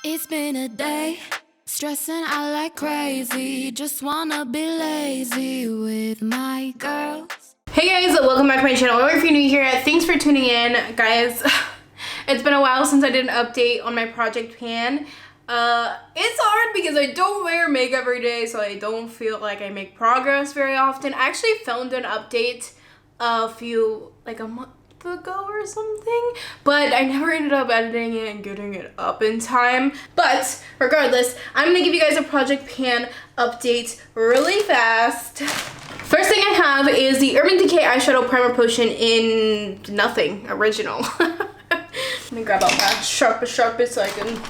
It's been a day, stressing out like crazy. Just wanna be lazy with my girls. Hey guys, welcome back to my channel. Or if you're new here, thanks for tuning in. Guys, it's been a while since I did an update on my project pan. It's hard because I don't wear makeup every day, so I don't feel like I make progress very often. I actually filmed an update like a month ago or something, but I never ended up editing it and getting it up in time. But regardless, I'm gonna give you guys a project pan update really fast. First thing I have is the Urban Decay eyeshadow primer potion in nothing original. Let me grab out my sharpest so I can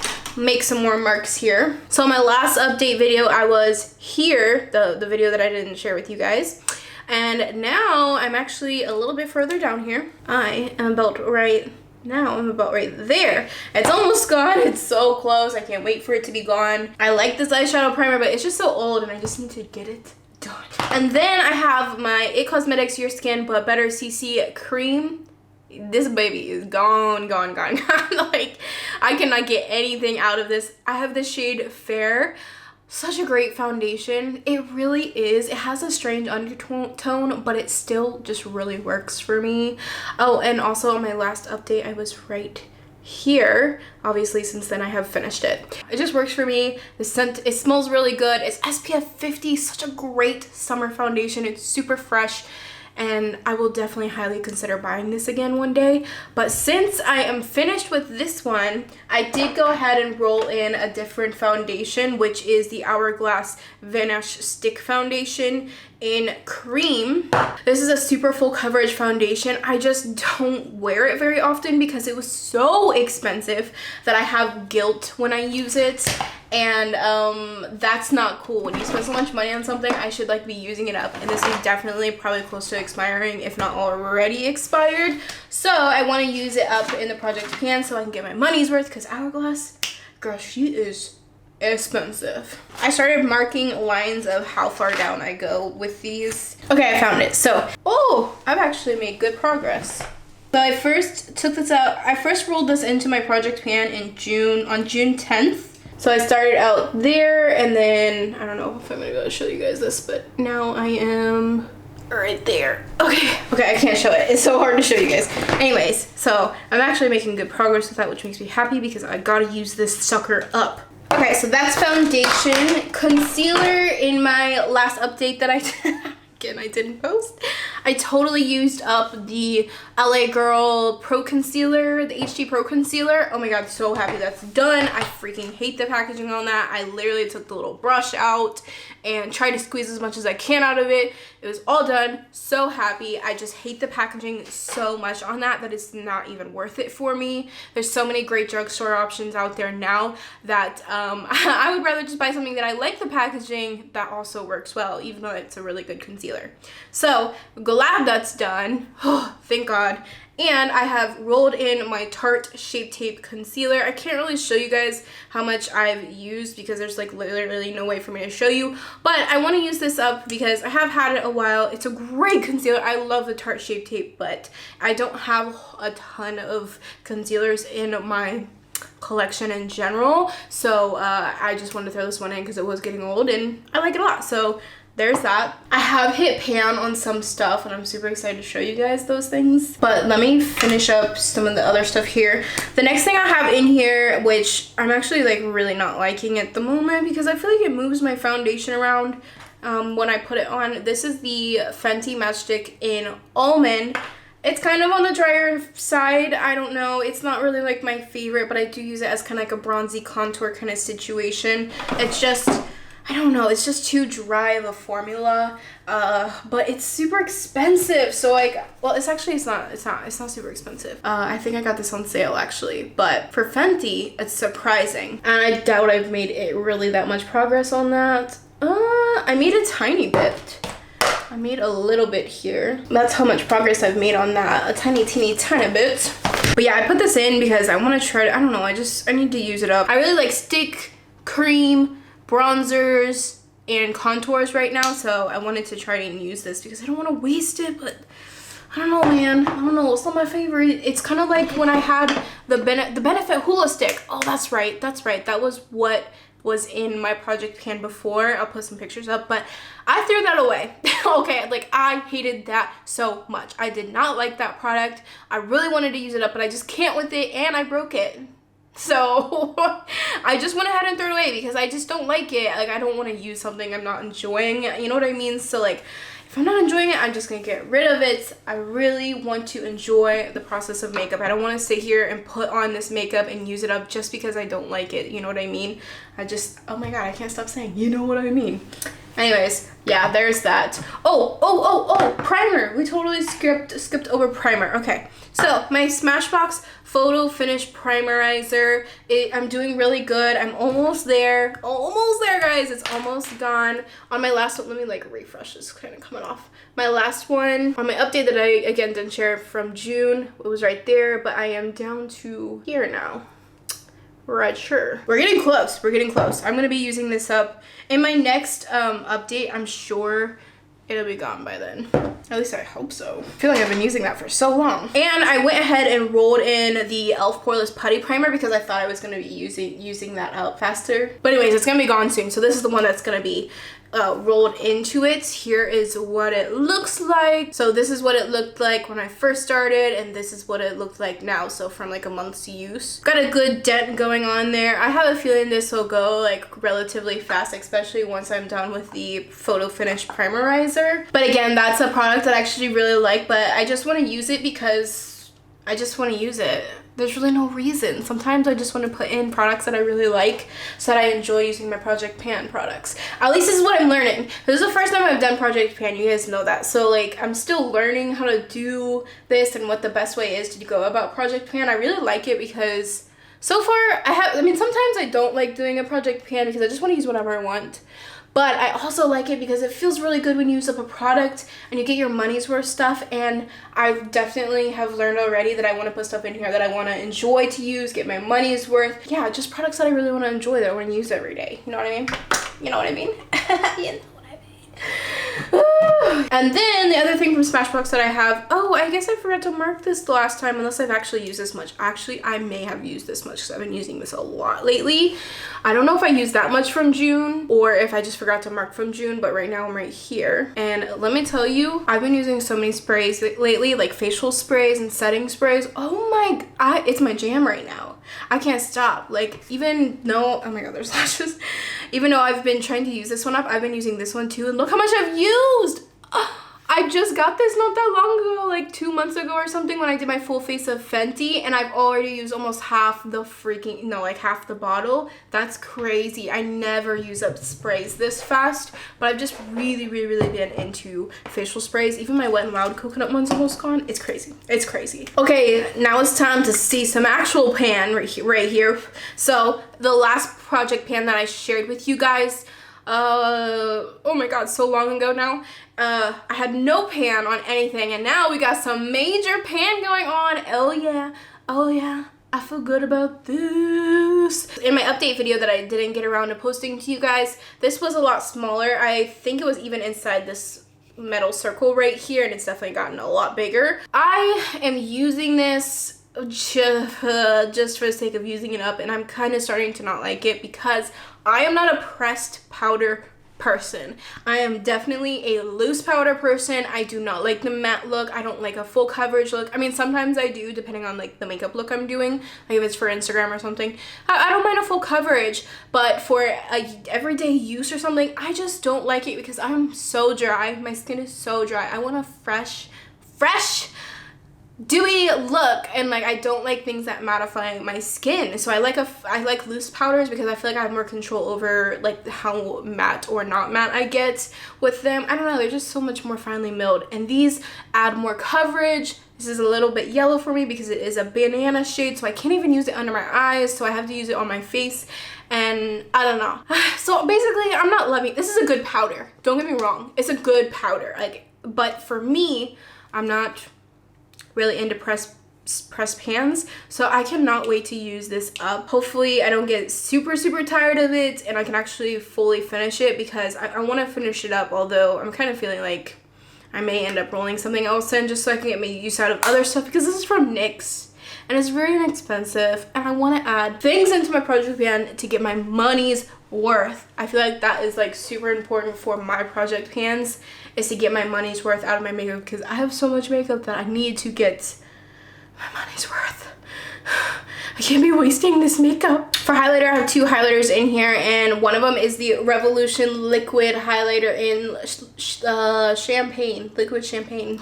make some more marks here. So my last update video, I was here, the video that I didn't share with you guys. And now I'm actually a little bit further down here. I am about right now. I'm about right there. It's almost gone. It's so close. I can't wait for it to be gone. I like this eyeshadow primer, but it's just so old and I just need to get it done. And then I have my It Cosmetics Your Skin But Better CC cream. This baby is gone. Like, I cannot get anything out of this. I have the shade Fair. Such a great foundation. It really is. It has a strange undertone, but it still just really works for me. Oh, and also on my last update, I was right here. Obviously, since then I have finished it. It just works for me. The scent, it smells really good. It's SPF 50, such a great summer foundation. It's super fresh. And I will definitely highly consider buying this again one day. But since I am finished with this one, I did go ahead and roll in a different foundation, which is the Hourglass Vanish Stick Foundation in cream. This is a super full coverage foundation. I just don't wear it very often because it was so expensive that I have guilt when I use it. And that's not cool. When you spend so much money on something, I should like be using it up. And this is definitely probably close to expiring, if not already expired. So I want to use it up in the project pan so I can get my money's worth, because Hourglass, girl, she is expensive. I started marking lines of how far down I go with these. Okay, I found it. So, oh, I've actually made good progress. So I first took this out. I first rolled this into my project pan in June 10th. So I started out there, and then I don't know if I'm gonna be able to show you guys this, but now I am right there. Okay, I can't show it. It's so hard to show you guys. Anyways, so I'm actually making good progress with that, which makes me happy because I gotta use this sucker up. Okay, so that's foundation. Concealer in my last update that I did. Again, I didn't post. I totally used up the LA Girl Pro Concealer, the HD Pro Concealer. Oh my god, so happy that's done. I freaking hate the packaging on that. I literally took the little brush out and tried to squeeze as much as I can out of it. It was all done. So happy. I just hate the packaging so much on that it's not even worth it for me. There's so many great drugstore options out there now that I would rather just buy something that I like the packaging that also works well, even though it's a really good concealer. So glad that's done. Oh, thank God. And I have rolled in my Tarte Shape Tape Concealer. I can't really show you guys how much I've used because there's like literally no way for me to show you. But I want to use this up because I have had it a while. It's a great concealer. I love the Tarte Shape Tape, but I don't have a ton of concealers in my collection in general. So I just wanted to throw this one in because it was getting old and I like it a lot. So there's that. I have hit pan on some stuff and I'm super excited to show you guys those things. But let me finish up some of the other stuff here. The next thing I have in here, which I'm actually like really not liking at the moment because I feel like it moves my foundation around when I put it on. This is the Fenty Matchstick in Almond. It's kind of on the drier side. I don't know. It's not really like my favorite, but I do use it as kind of like a bronzy contour kind of situation. It's just, I don't know, it's just too dry of a formula, but it's super expensive. So like, well, it's not super expensive. I think I got this on sale actually, but for Fenty, it's surprising. And I doubt I've made it really that much progress on that. I made a tiny bit. I made a little bit here. That's how much progress I've made on that, a tiny bit. But yeah, I put this in because I want to try to, I don't know, I need to use it up. I really like stick, cream, bronzers, and contours right now, so I wanted to try and use this because I don't want to waste it, but I don't know, man. I don't know. It's not my favorite. It's kind of like when I had the Benefit Hula Stick. Oh, that's right. That's right. That was what was in my project pan before. I'll put some pictures up, but I threw that away. Okay, like I hated that so much. I did not like that product. I really wanted to use it up, but I just can't with it, and I broke it. So I just went ahead and threw it away because I just don't like it. Like I don't want to use something I'm not enjoying. You know what I mean? So like if I'm not enjoying it, I'm just gonna get rid of it. I really want to enjoy the process of makeup. I don't want to sit here and put on this makeup and use it up just because I don't like it. You know what I mean? Oh my god, I can't stop saying, you know what I mean. Anyways, yeah, there's that. Oh, primer. We totally skipped over primer. Okay, so my Smashbox Photo Finish Primerizer. I'm doing really good. I'm almost there. Almost there, guys. It's almost gone. On my last one, let me like refresh this, kind of coming off. My last one, on my update that I, again, didn't share from June, it was right there, but I am down to here now. Right, sure. We're getting close. We're getting close. I'm gonna be using this up in my next update. I'm sure it'll be gone by then. At least I hope so. I feel like I've been using that for so long. And I went ahead and rolled in the e.l.f. Poreless Putty Primer because I thought I was gonna be using that up faster. But anyways, it's gonna be gone soon. So this is the one that's gonna be rolled into it. Here is what it looks like. So this is what it looked like when I first started, and this is what it looked like now. So from like a month's use, got a good dent going on there. I have a feeling this will go like relatively fast, especially once I'm done with the Photo Finish Primerizer. But again, that's a product that I actually really like, but I just want to use it because I just want to use it. There's really no reason. Sometimes I just want to put in products that I really like so that I enjoy using my Project Pan products. At least this is what I'm learning. This is the first time I've done Project Pan, you guys know that. So like I'm still learning how to do this and what the best way is to go about Project Pan. I really like it because so far I mean sometimes I don't like doing a Project Pan because I just want to use whatever I want. But I also like it because it feels really good when you use up a product and you get your money's worth stuff. And I definitely have learned already that I want to put stuff in here that I want to enjoy to use, get my money's worth. Yeah, just products that I really want to enjoy, that I want to use every day. You know what I mean? You know what I mean? You know what I mean? And then the other thing from Smashbox that I have, oh, I guess I forgot to mark this the last time, unless I've actually used this much. Actually, I may have used this much because I've been using this a lot lately. I don't know if I used that much from June or if I just forgot to mark from June, but right now I'm right here. And let me tell you, I've been using so many sprays lately, like facial sprays and setting sprays. Oh my, it's my jam right now. I can't stop. Like even though, oh my god, there's lashes. Even though I've been trying to use this one up, I've been using this one too. And look how much I've used. I just got this not that long ago, like 2 months ago or something, when I did my full face of Fenty, and I've already used almost half the freaking, no, like half the bottle. That's crazy. I never use up sprays this fast, but I've just really been into facial sprays. Even my Wet n Wild coconut one's almost gone. It's crazy. It's crazy. Okay, now it's time to see some actual pan right here. So the last project pan that I shared with you guys, oh my god, so long ago now. I had no pan on anything, and now we got some major pan going on. Oh yeah, I feel good about this. In my update video that I didn't get around to posting to you guys, this was a lot smaller. I think it was even inside this metal circle right here, and it's definitely gotten a lot bigger. I am using this just for the sake of using it up, and I'm kind of starting to not like it because I am not a pressed powder person. I am definitely a loose powder person. I do not like the matte look. I don't like a full coverage look. I mean, sometimes I do, depending on like the makeup look I'm doing, like if it's for Instagram or something. I don't mind a full coverage, but for a everyday use or something, I just don't like it because I'm so dry. My skin is so dry. I want a fresh dewy look, and like I don't like things that mattify my skin. So I like loose powders because I feel like I have more control over like how matte or not matte I get with them. I don't know, they're just so much more finely milled, and these add more coverage. This is a little bit yellow for me because it is a banana shade, so I can't even use it under my eyes, so I have to use it on my face, and I don't know. So basically, I'm not loving, this is a good powder, don't get me wrong, it's a good powder, like, but for me, I'm not really into press pans, so I cannot wait to use this up. Hopefully I don't get super tired of it, and I can actually fully finish it because I want to finish it up, although I'm kind of feeling like I may end up rolling something else in just so I can get my use out of other stuff, because this is from NYX and it's very inexpensive and I want to add things into my project pan to get my money's worth. I feel like that is like super important for my project pans, is to get my money's worth out of my makeup, because I have so much makeup that I need to get my money's worth. I can't be wasting this makeup. For highlighter, I have 2 highlighters in here, and one of them is the Revolution Liquid Highlighter in Champagne, Liquid Champagne.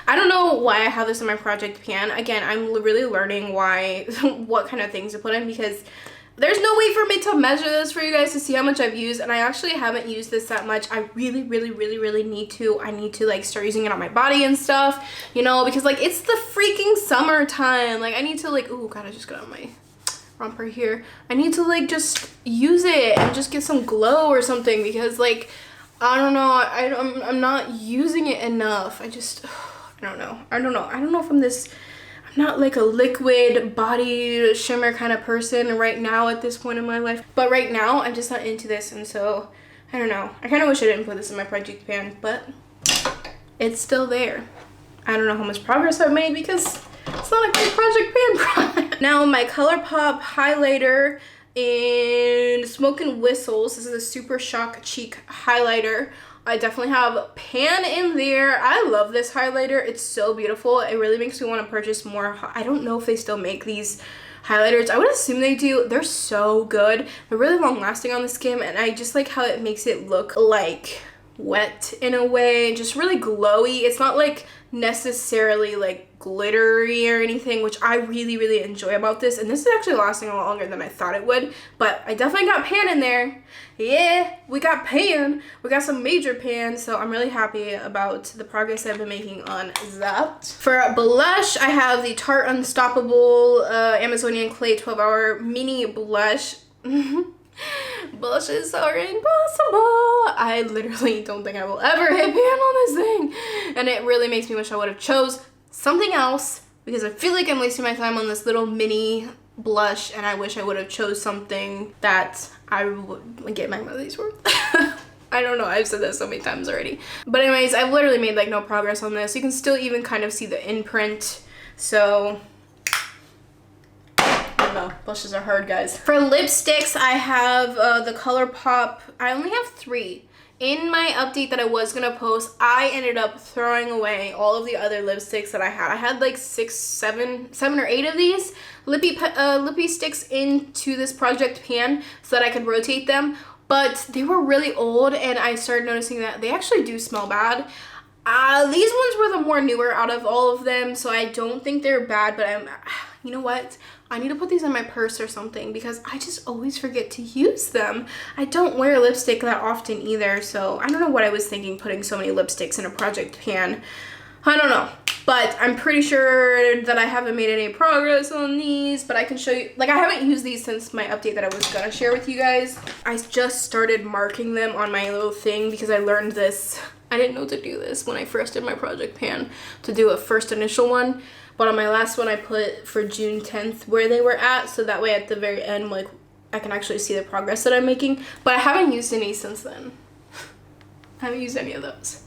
I don't know why I have this in my project pan. Again, I'm really learning what kind of things to put in, because there's no way for me to measure this for you guys to see how much I've used, and I actually haven't used this that much. I really need to. I need to like start using it on my body and stuff, you know, because like it's the freaking summertime. Like I need to like, oh god, I just got on my romper here. I need to like just use it and just get some glow or something, because like I don't know, I'm not using it enough. I don't know if I'm this, not like a liquid body shimmer kind of person right now at this point in my life, but right now I'm just not into this, and so I don't know. I kind of wish I didn't put this in my project pan, but it's still there. I don't know how much progress I've made because it's not a good project pan product. Now my ColourPop highlighter in Smoke and Whistles. This is a Super Shock Cheek highlighter. I definitely have pan in there. I love this highlighter. It's so beautiful. It really makes me want to purchase more. I don't know if they still make these highlighters. I would assume they do. They're so good. They're really long lasting on the skin, and I just like how it makes it look like wet in a way, just really glowy. It's not like necessarily like glittery or anything, which I really enjoy about this, and this is actually lasting a lot longer than I thought it would. But I definitely got pan in there. Yeah, we got pan. We got some major pan, so I'm really happy about the progress I've been making on that. For blush, I have the Tarte Unstoppable Amazonian Clay 12-Hour Mini Blush. Blushes are impossible. I literally don't think I will ever hit pan on this thing, and it really makes me wish I would have chose something else, because I feel like I'm wasting my time on this little mini blush, and I wish I would have chose something that I would get my money's worth. I don't know, I've said that so many times already, but anyways, I've literally made like no progress on this. You can still even kind of see the imprint, so no, blushes are hard, guys. For lipsticks, I have the ColourPop. I only have 3. In my update that I was gonna post, I ended up throwing away all of the other lipsticks that I had. I had like 7 or 8 of these lippy sticks into this project pan so that I could rotate them, but they were really old, and I started noticing that they actually do smell bad. These ones were the more newer out of all of them, so I don't think they're bad, but you know what? I need to put these in my purse or something, because I just always forget to use them. I don't wear lipstick that often either, so I don't know what I was thinking putting so many lipsticks in a project pan. I don't know, but I'm pretty sure that I haven't made any progress on these, but I can show you, like I haven't used these since my update that I was gonna share with you guys. I just started marking them on my little thing because I learned this. I didn't know to do this when I first did my project pan, to do a first initial one. But on my last one, I put for June 10th where they were at, so that way at the very end, like, I can actually see the progress that I'm making. But I haven't used any since then. I haven't used any of those.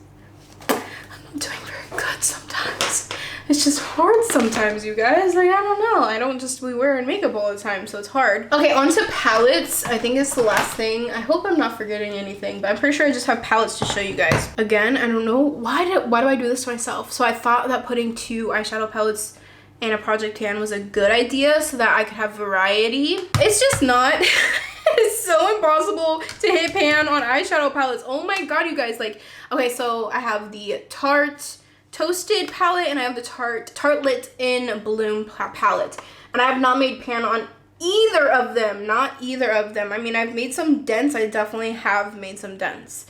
I'm not doing very good sometimes. It's just hard sometimes, you guys. Like, I don't know. I don't just be wearing makeup all the time, so it's hard. Okay, on to palettes. I think it's the last thing. I hope I'm not forgetting anything, but I'm pretty sure I just have palettes to show you guys. Again, I don't know. Why do I do this to myself? So I thought that putting 2 eyeshadow palettes in a project pan was a good idea so that I could have variety. It's just not. It's so impossible to hit pan on eyeshadow palettes. Oh my god, you guys. Like, okay, so I have the Tarte Toasted palette, and I have the Tartelette in Bloom palette, and I have not made pan on either of them. Not either of them. I mean, I've made some dents. I definitely have made some dents,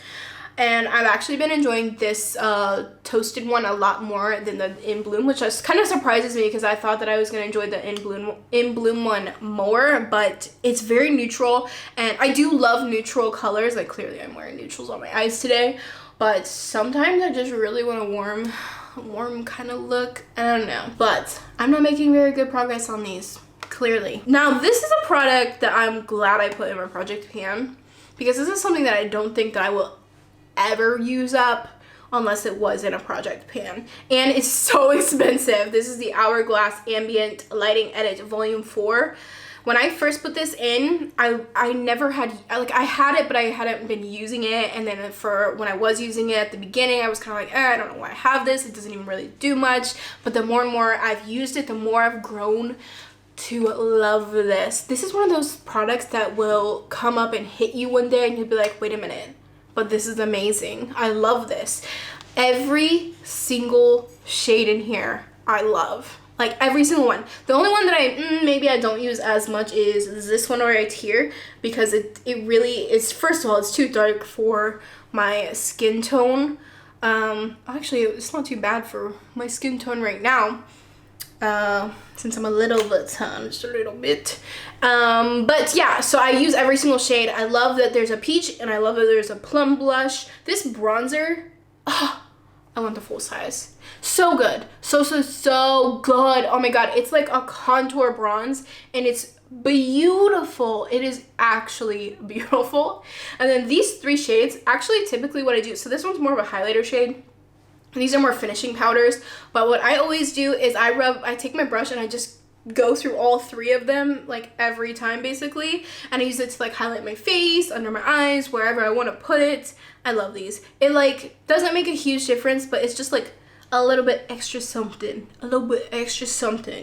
and I've actually been enjoying this toasted one a lot more than the In Bloom, which just kind of surprises me because I thought that I was going to enjoy the In Bloom one more, but it's very neutral, and I do love neutral colors. Like, clearly I'm wearing neutrals on my eyes today, but sometimes I just really want a warm kind of look. I don't know, but I'm not making very good progress on these, clearly. Now, this is a product that I'm glad I put in my project pan, because this is something that I don't think that I will ever use up unless it was in a project pan. And it's so expensive. This is the Hourglass Ambient Lighting Edit Volume 4. When I first put this in, I never had, like, I had it, but I hadn't been using it. And then for when I was using it at the beginning, I was kind of like, I don't know why I have this. It doesn't even really do much. But the more and more I've used it, the more I've grown to love this. This is one of those products that will come up and hit you one day and you'll be like, wait a minute, but this is amazing. I love this. Every single shade in here, I love. Like every single one. The only one that maybe I don't use as much is this one right here, because it really is, first of all, it's too dark for my skin tone. Actually, it's not too bad for my skin tone right now, since I'm a little bit tan, just a little bit. But yeah, so I use every single shade. I love that there's a peach and I love that there's a plum blush. This bronzer, oh, I want the full size. So good. So good. Oh my god, it's like a contour bronze and it's beautiful. It is actually beautiful. And then these 3 shades, actually typically what I do, so this one's more of a highlighter shade. These are more finishing powders, but what I always do is I take my brush and I just go through all 3 of them, like every time basically, and I use it to like highlight my face, under my eyes, wherever I want to put it. I love these. It like doesn't make a huge difference, but it's just like a little bit extra something,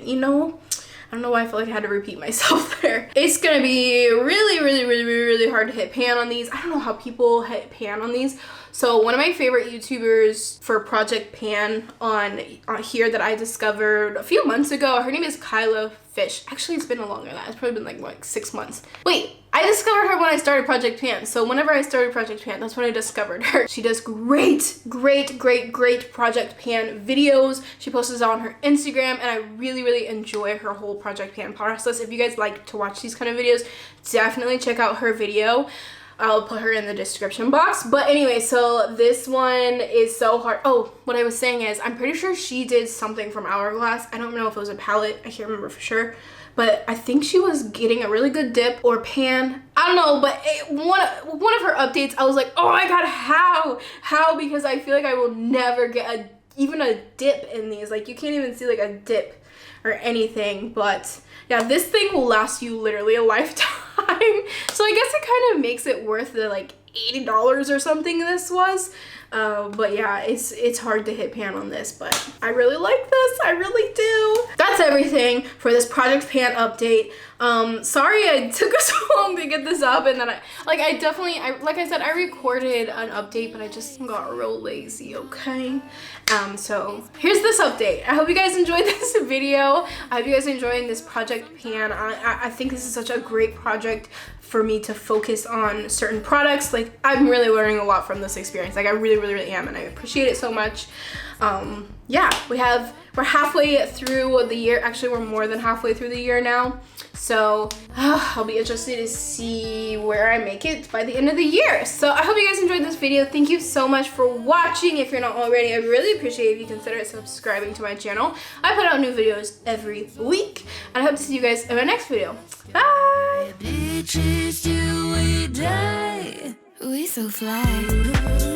you know? I don't know why I feel like I had to repeat myself there. It's gonna be really hard to hit pan on these. I don't know how people hit pan on these. So one of my favorite YouTubers for Project Pan on here that I discovered a few months ago, her name is Kyla Fish. Actually, it's been longer than that. It's probably been like 6 months. Wait, I discovered her when I started Project Pan. So whenever I started Project Pan, that's when I discovered her. She does great Project Pan videos. She posts it on her Instagram, and I really enjoy her whole Project Pan process. If you guys like to watch these kind of videos, definitely check out her video. I'll put her in the description box. But anyway, so this one is so hard. Oh, what I was saying is I'm pretty sure she did something from Hourglass. I don't know if it was a palette. I can't remember for sure. But I think she was getting a really good dip or pan. I don't know, but one of her updates, I was like, oh my god, how? Because I feel like I will never get even a dip in these. Like you can't even see like a dip or anything. But yeah, this thing will last you literally a lifetime. So I guess it kind of makes it worth the like $80 or something this was. But yeah, it's hard to hit pan on this, but I really like this. I really do. That's everything for this Project Pan update. Sorry it took us so long to get this up, and then like I said, I recorded an update, but I just got real lazy, okay? So here's this update. I hope you guys enjoyed this video. I hope you guys are enjoying this Project Pan. I think this is such a great project for me to focus on certain products. Like I'm really learning a lot from this experience. Like I really am, and I appreciate it so much. Yeah, we're halfway through the year. Actually, we're more than halfway through the year now. So I'll be interested to see where I make it by the end of the year. So I hope you guys enjoyed this video. Thank you so much for watching. If you're not already, I really appreciate if you consider subscribing to my channel. I put out new videos every week, and I hope to see you guys in my next video. Bye! Bitches, do we die? We so fly.